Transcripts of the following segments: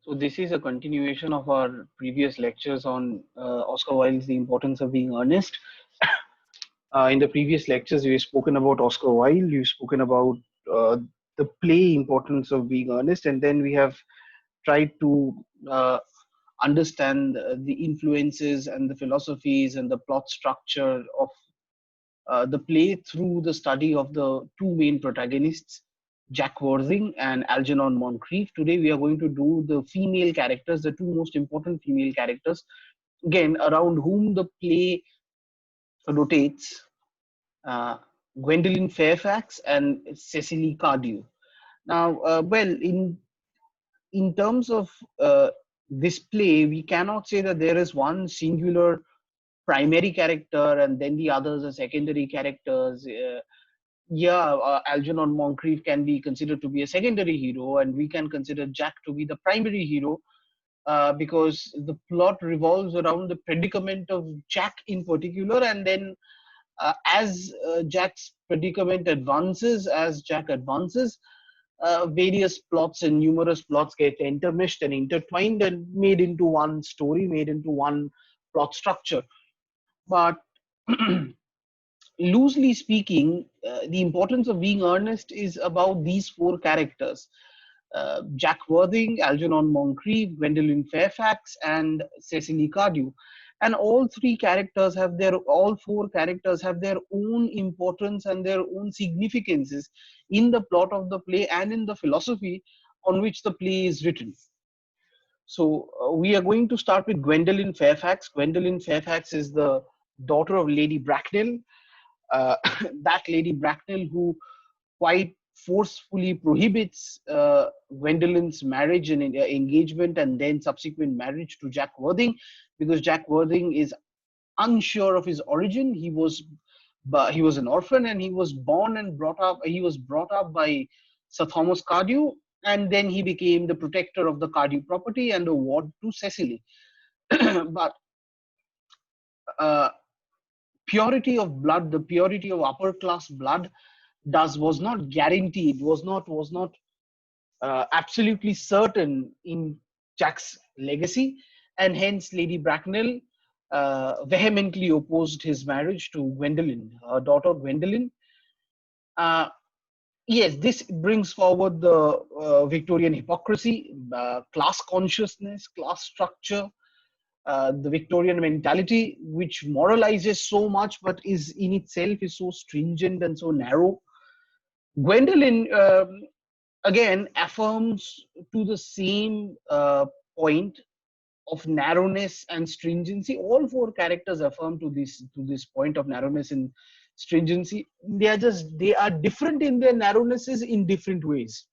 So this is a continuation of our previous lectures on Oscar Wilde's The Importance of Being Earnest. In the previous lectures, we've spoken about Oscar Wilde, we've spoken about uh, the play importance of being earnest, and then we have tried to understand the influences and the philosophies and the plot structure of the play through the study of the two main protagonists, Jack Worthing and Algernon Moncrief. Today we are going to do the female characters, the two most important female characters, again around whom the play rotates, uh, Gwendolyn Fairfax and Cecily Cardew. Now, in terms of this play, we cannot say that there is one singular primary character and then the others are secondary characters. Algernon Moncrief can be considered to be a secondary hero, and we can consider Jack to be the primary hero because the plot revolves around the predicament of Jack in particular, and then Jack's predicament advances, as Jack advances, various plots and numerous plots get intermeshed and intertwined and made into one story, made into one plot structure. But loosely speaking, the importance of being earnest is about these four characters: Jack Worthing, Algernon Moncrief, Gwendolyn Fairfax, and Cecily Cardew. And all four characters have their own importance and their own significances in the plot of the play and in the philosophy on which the play is written. So we are going to start with Gwendolyn Fairfax. Gwendolyn Fairfax is the daughter of Lady Bracknell, uh, that Lady Bracknell who quite forcefully prohibits Gwendolyn's marriage and engagement and then subsequent marriage to Jack Worthing, because Jack Worthing is unsure of his origin. He was an orphan and he was born and brought up. He was brought up by Sir Thomas Cardew, and then he became the protector of the Cardew property and a ward to Cecily. But uh, purity of blood, the purity of upper class blood, does was not guaranteed, was not absolutely certain in Jack's legacy, and hence Lady Bracknell vehemently opposed his marriage to Gwendolyn, her daughter Gwendolyn. Uh, yes, this brings forward the Victorian hypocrisy, class consciousness, class structure, the Victorian mentality, which moralizes so much but is in itself is so stringent and so narrow. Gwendolyn again affirms to the same point of narrowness and stringency. All four characters affirm to this point of narrowness and stringency. They are different in their narrownesses in different ways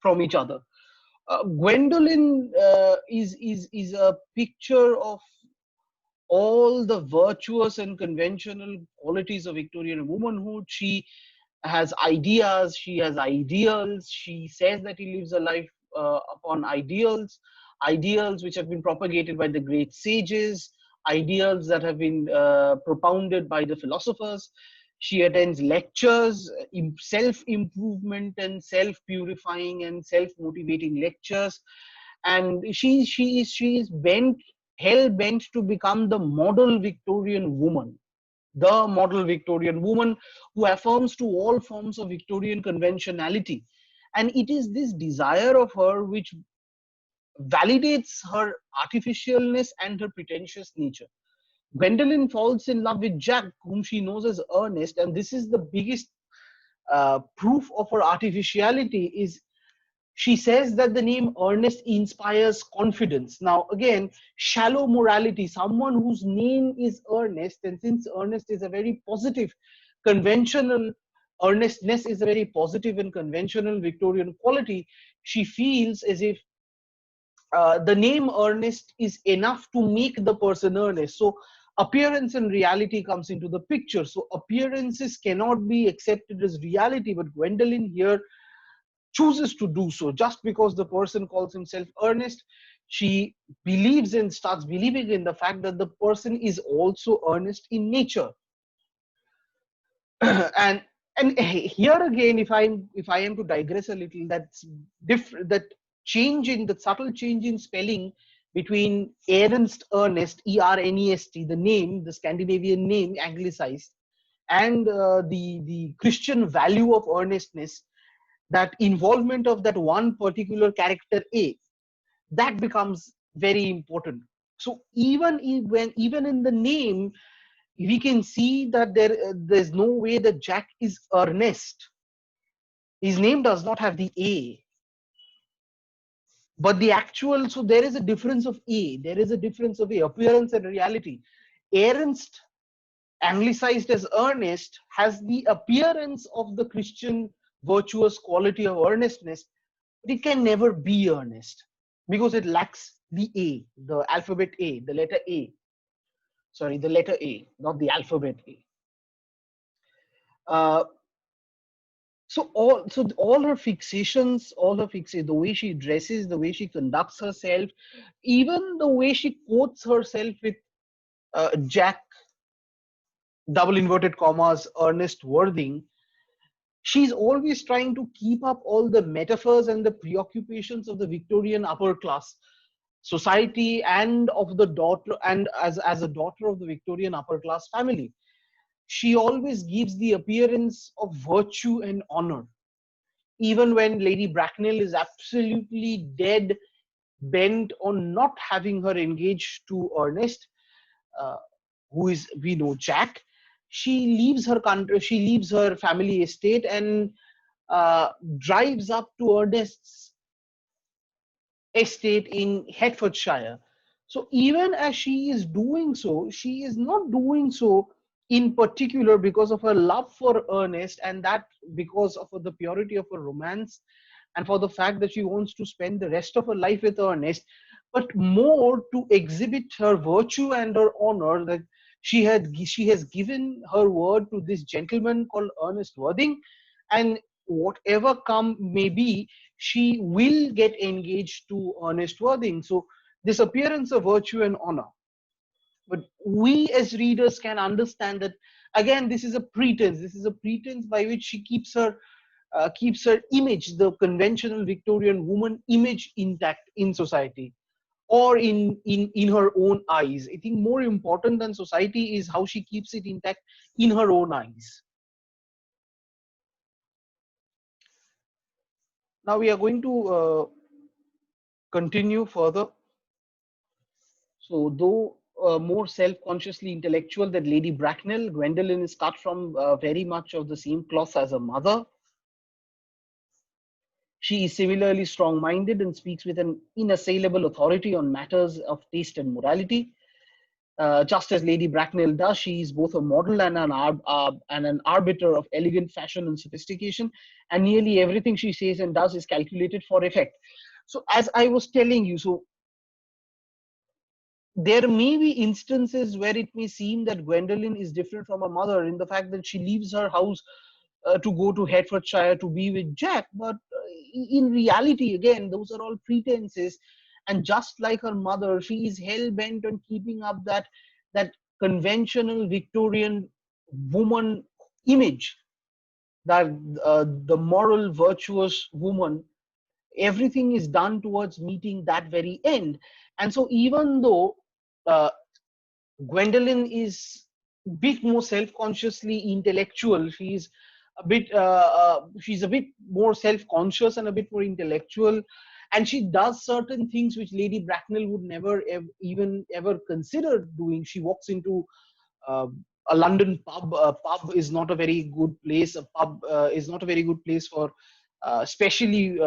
from each other. Gwendolyn is a picture of all the virtuous and conventional qualities of Victorian womanhood. She has ideas, she has ideals. She says that he lives a life upon ideals, ideals which have been propagated by the great sages, ideals that have been propounded by the philosophers. She attends lectures, self improvement and self purifying and self motivating lectures, and she is bent, hell bent to become the model Victorian woman, the model Victorian woman who affirms to all forms of Victorian conventionality. And it is this desire of her which validates her artificialness and her pretentious nature. Gwendolyn falls in love with Jack, whom she knows as Ernest, and this is the biggest proof of her artificiality. Is she says that the name Ernest inspires confidence. Now, again, shallow morality, someone whose name is Ernest, and since Ernest is a very positive, conventional, earnestness is a very positive and conventional Victorian quality, she feels as if the name Ernest is enough to make the person earnest. So, appearance and reality comes into the picture. So, appearances cannot be accepted as reality, but Gwendolyn here chooses to do so. Just because the person calls himself Ernest, she believes and starts believing in the fact that the person is also earnest in nature. and and here again, if I am to digress a little, that's different. That the subtle change in spelling between Ernest, Ernest, the name, the Scandinavian name, anglicized, and the Christian value of earnestness, that involvement of that one particular character A, that becomes very important. So even in the name, we can see that there's no way that Jack is Ernest. His name does not have the A, but the actual, so there is a difference of A. There is a difference of A, appearance and reality. Ernst, anglicized as Earnest, has the appearance of the Christian virtuous quality of earnestness, but it can never be earnest because it lacks the A, the alphabet A, the letter A. Sorry, the letter A, not the alphabet A. Uh, so all her fixations, the way she dresses, the way she conducts herself, even the way she quotes herself with Jack, double inverted commas, Ernest Worthing, she's always trying to keep up all the metaphors and the preoccupations of the Victorian upper class society, and of the daughter, and as a daughter of the Victorian upper class family. She always gives the appearance of virtue and honor, even when Lady Bracknell is absolutely dead bent on not having her engaged to Ernest, uh, who is, we know, Jack. She leaves her country, she leaves her family estate, and uh, drives up to Ernest's estate in Hertfordshire. So even as she is doing so, she is not doing so in particular because of her love for Ernest, and that because of the purity of her romance, and for the fact that she wants to spend the rest of her life with Ernest, but more to exhibit her virtue and her honor, that she has given her word to this gentleman called Ernest Worthing, and whatever come may be, she will get engaged to Ernest Worthing. So this appearance of virtue and honor. But we as readers can understand that again, this is a pretense. This is a pretense by which she keeps her image, the conventional Victorian woman image, intact in society, or in her own eyes. I think more important than society is how she keeps it intact in her own eyes. Now we are going to continue further. So, though more self-consciously intellectual than Lady Bracknell, Gwendolen is cut from very much of the same cloth as her mother. She is similarly strong-minded and speaks with an inassailable authority on matters of taste and morality. Just as Lady Bracknell does, she is both a model and an arbiter of elegant fashion and sophistication, and nearly everything she says and does is calculated for effect. So, as I was telling you, so there may be instances where it may seem that Gwendolen is different from her mother in the fact that she leaves her house to go to Hertfordshire to be with Jack, but in reality, again, those are all pretenses. And just like her mother, she is hell bent on keeping up that conventional Victorian woman image, that the moral, virtuous woman. Everything is done towards meeting that very end. And so, even though uh, Gwendolen is a bit more self-consciously intellectual, she's a bit more self-conscious and a bit more intellectual, and she does certain things which Lady Bracknell would never even ever consider doing. She walks into uh, a London pub. A pub is not a very good place. A pub is not a very good place for, especially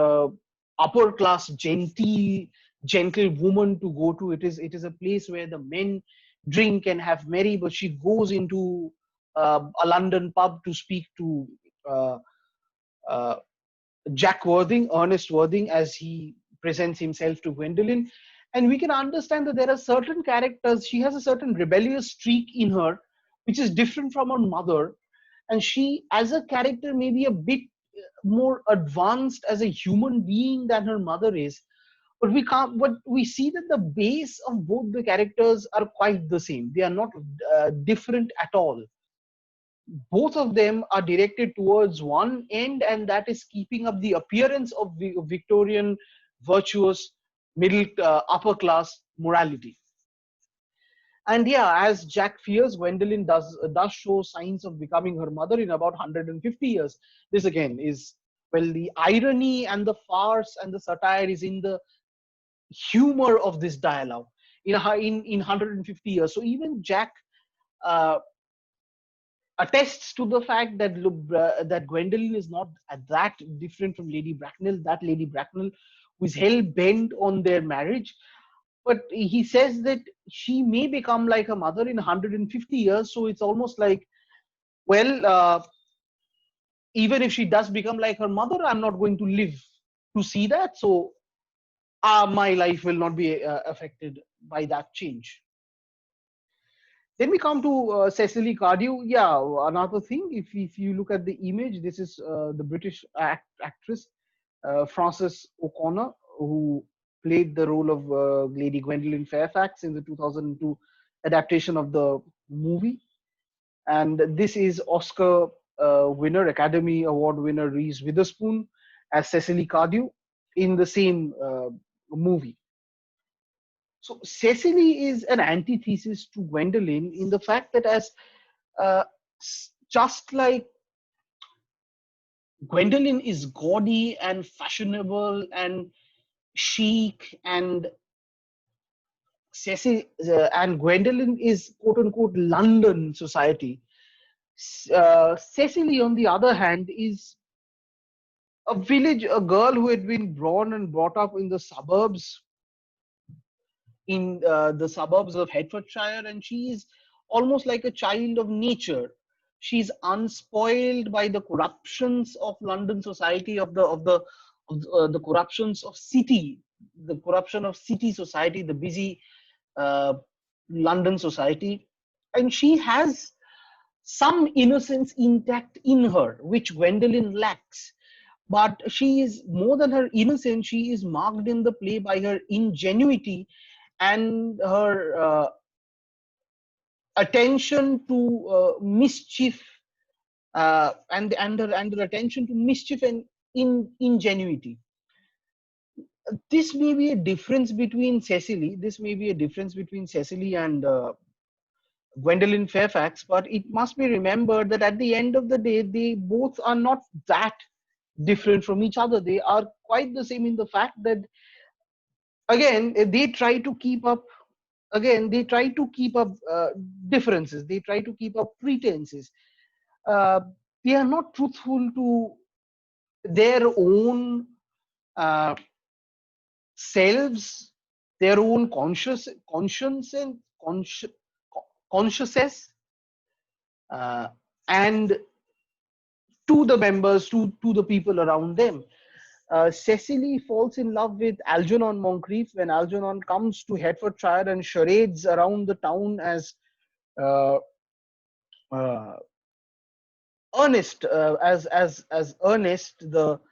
upper class, gentle woman to go to. It is a place where the men drink and have merry, but she goes into a London pub to speak to uh, uh, Jack Worthing, Ernest Worthing, as he presents himself to Gwendolen. And we can understand that there are certain characters, she has a certain rebellious streak in her, which is different from her mother. And she, as a character, may be a bit more advanced as a human being than her mother is. But we see that the base of both the characters are quite the same. They are not different at all. Both of them are directed towards one end, and that is keeping up the appearance of Victorian virtuous, upper class morality. And yeah, as Jack fears, Gwendolyn does show signs of becoming her mother in about 150 years. This again is, well, the irony and the farce and the satire is in the humor of this dialogue in 150 years. So even Jack uh, attests to the fact that that Gwendolyn is not that different from Lady Bracknell. That Lady Bracknell who is hell bent on their marriage, but he says that she may become like a mother in 150 years. So it's almost like, well, even if she does become like her mother, I'm not going to live to see that. So my life will not be affected by that change. Then we come to Cecily Cardew. Yeah, another thing, if you look at the image, this is the British actress, Frances O'Connor, who played the role of Lady Gwendolyn Fairfax in the 2002 adaptation of the movie. And this is Oscar winner, Academy Award winner Reese Witherspoon as Cecily Cardew in the same movie. So Cecily is an antithesis to Gwendolyn in the fact that as uh, just like Gwendolyn is gaudy and fashionable and chic, and Cecily and Gwendolyn is quote unquote London society. Cecily, on the other hand, is a girl who had been born and brought up in the suburbs, of Hertfordshire, and she is almost like a child of nature. She's unspoiled by the corruptions of London society, the corruptions of city, the corruption of city society, the busy uh, London society, and she has some innocence intact in her, which Gwendolen lacks. But she is more than her innocence. She is marked in the play by her ingenuity and her attention to mischief, and her attention to mischief and ingenuity. This may be a difference between Cecily. This may be a difference between Cecily and Gwendolyn Fairfax, but it must be remembered that at the end of the day, they both are not that different from each other. They are quite the same in the fact that, again, they try to keep up. Again, they try to keep up differences. They try to keep up pretenses. Uh, they are not truthful to their own uh, selves, their own conscience and consciousness, uh, and to the members, to the people around them. Cecily falls in love with Algernon Moncrief when Algernon comes to Hertfordshire and charades around the town as uh, uh, Earnest, as Earnest, uh,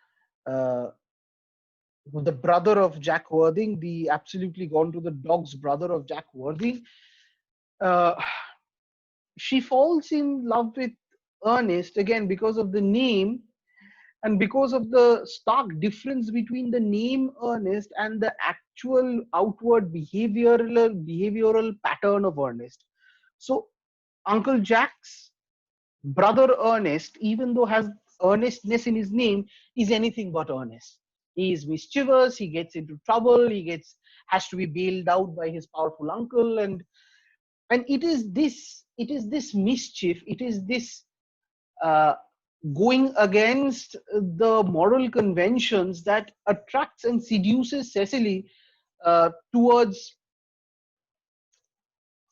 the brother of Jack Worthing, the absolutely gone to the dogs brother of Jack Worthing. Uh, she falls in love with Ernest again because of the name and because of the stark difference between the name Ernest and the actual outward behavioral pattern of Ernest. So Uncle Jack's brother Ernest, even though has earnestness in his name, is anything but earnest. He is mischievous. He gets into trouble. Has to be bailed out by his powerful uncle, and it is this mischief. It is this uh, going against the moral conventions that attracts and seduces Cecily towards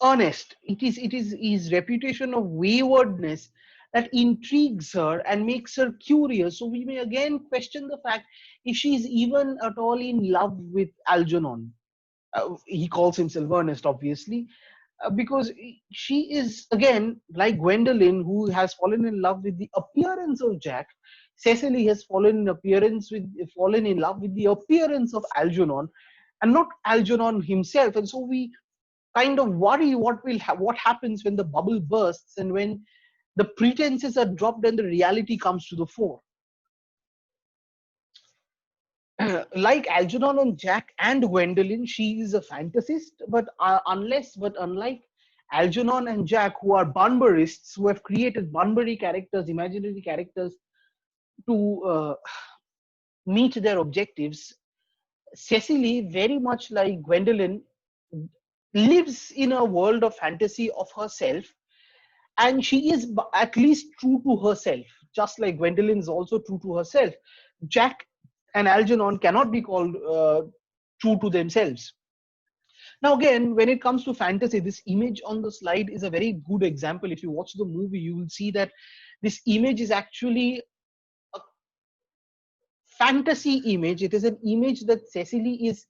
Ernest. It is his reputation of waywardness that intrigues her and makes her curious. So we may again question the fact if she is even at all in love with Algernon. He calls himself Ernest, obviously, because she is again like Gwendolyn, who has fallen in love with the appearance of Jack. Cecily has fallen in love with the appearance of Algernon, and not Algernon himself. And so we kind of worry what happens when the bubble bursts and when the pretenses are dropped and the reality comes to the fore. Like Algernon and Jack and Gwendolyn, she is a fantasist, but unlike Algernon and Jack, who are Bunburists, who have created Bunbury characters, imaginary characters, to meet their objectives, Cecily, very much like Gwendolyn, lives in a world of fantasy of herself, and she is at least true to herself, just like Gwendolyn is also true to herself. Jack and Algernon cannot be called true to themselves. Now, again, when it comes to fantasy, this image on the slide is a very good example. If you watch the movie, you will see that this image is actually a fantasy image. It is an image that Cecily is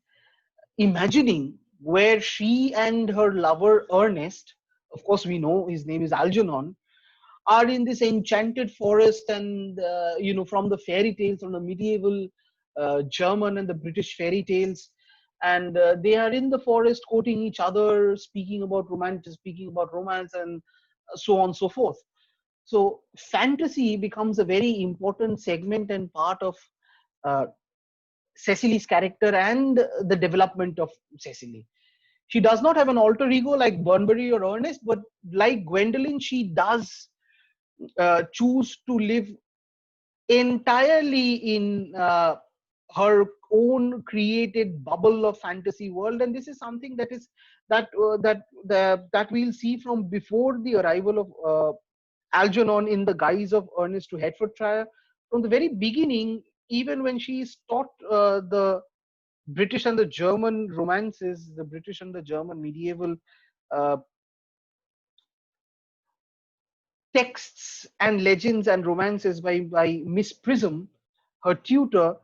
imagining, where she and her lover Ernest, of course, we know his name is Algernon, are in this enchanted forest, and from the fairy tales, from the medieval German and the British fairy tales, and they are in the forest quoting each other, speaking about romance, and so on and so forth. So fantasy becomes a very important segment and part of uh, Cecily's character and the development of Cecily. She does not have an alter ego like Bunbury or Ernest, but like Gwendolyn, she does choose to live entirely in her own created bubble of fantasy world, and this is something that we'll see from before the arrival of Algernon in the guise of Ernest to Hertfordshire. From the very beginning, even when she is taught the British and the German romances, the British and the German medieval uh, texts and legends and romances by Miss Prism, her tutor,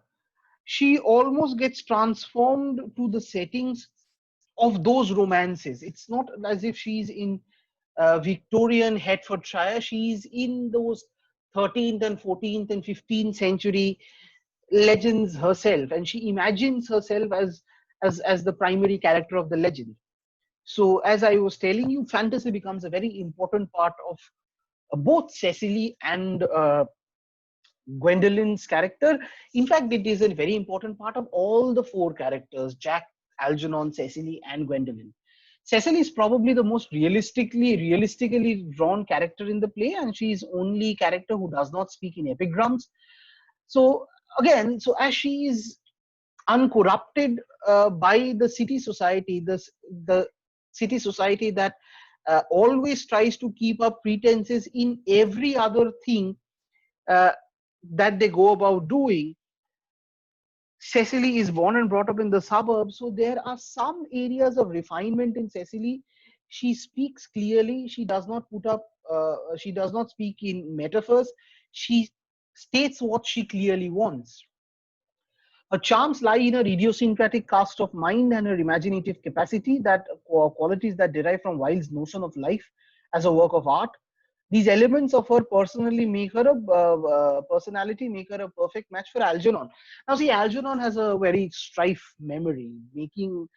she almost gets transformed to the settings of those romances. It's not as if she's in Victorian Hertfordshire. She's in those 13th and 14th and 15th century legends herself, and she imagines herself as the primary character of the legend. So, as I was telling you, fantasy becomes a very important part of both Cecily and Gwendolyn's character. In fact, it is a very important part of all the four characters: Jack, Algernon, Cecily, and Gwendolyn. Cecily is probably the most realistically drawn character in the play, and she is only character who does not speak in epigrams. So again, so as she is uncorrupted by the city society, the city society that always tries to keep up pretenses in every other thing uh, that they go about doing. Cecily is born and brought up in the suburbs, so there are some areas of refinement in Cecily. She speaks clearly. She does not speak in metaphors. She states what she clearly wants. Her charms lie in her idiosyncratic cast of mind and her imaginative capacity, that qualities that derive from Wilde's notion of life as a work of art. These elements of her personality make her a perfect match for Algernon. Now, see, Algernon has a very strife memory, making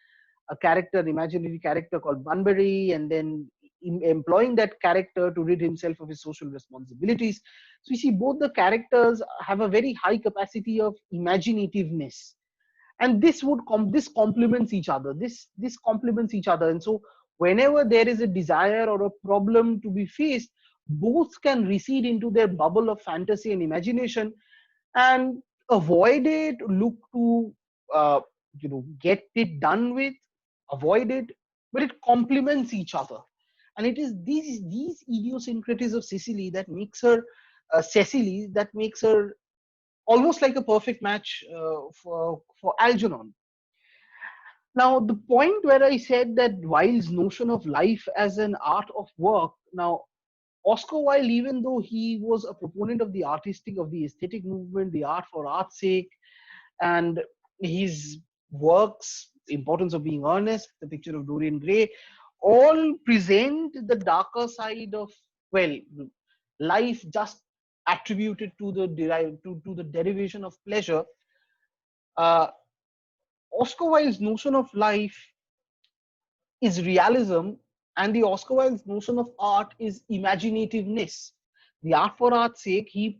a character, an imaginary character called Bunbury, and then employing that character to rid himself of his social responsibilities. So you see, both the characters have a very high capacity of imaginativeness, and this complements each other. This complements each other, and so whenever there is a desire or a problem to be faced, both can recede into their bubble of fantasy and imagination and avoid it, look to get it done with, avoid it, but it complements each other. And it is these idiosyncrasies of Cecily that makes her almost like a perfect match for Algernon. Now, the point where I said that Wilde's notion of life as an art of work. Now, Oscar Wilde, even though he was a proponent of the aesthetic movement, the art for art's sake, and his works, The Importance of Being Earnest, The Picture of Dorian Gray, all present the darker side of, well, life just attributed to the derivation of pleasure. Uh, Oscar Wilde's notion of life is realism, and the Oscar Wilde's notion of art is imaginativeness. The art for art's sake, he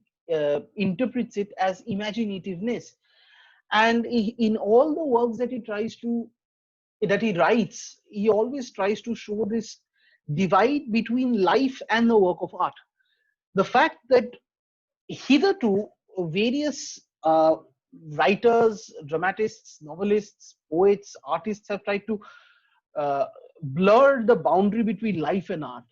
interprets it as imaginativeness. And in all the works that he writes, he always tries to show this divide between life and the work of art. The fact that hitherto various writers, dramatists, novelists, poets, artists have tried to uh, blur the boundary between life and art.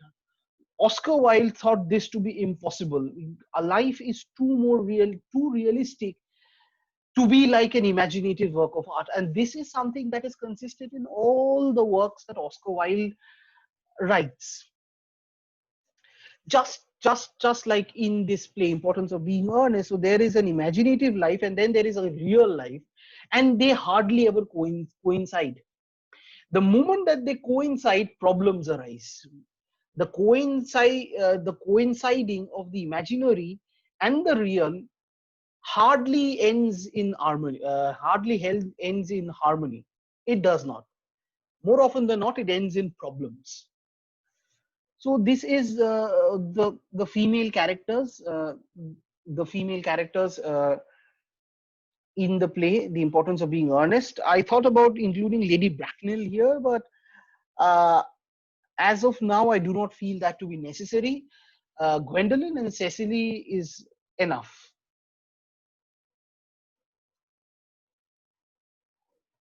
Oscar Wilde thought this to be impossible. A life is too realistic to be like an imaginative work of art. And this is something that is consistent in all the works that Oscar Wilde writes. Just like in this play, Importance of Being Earnest. So there is an imaginative life and then there is a real life, and they hardly ever coincide. The moment that they coincide, problems arise. The coinciding of the imaginary and the real hardly ends in harmony. Ends in harmony. It does not. More often than not, it ends in problems. So this is the female characters. The female characters in the play, The Importance of Being Earnest. I thought about including Lady Bracknell here, but uh, as of now, I do not feel that to be necessary. Gwendolyn and Cecily is enough.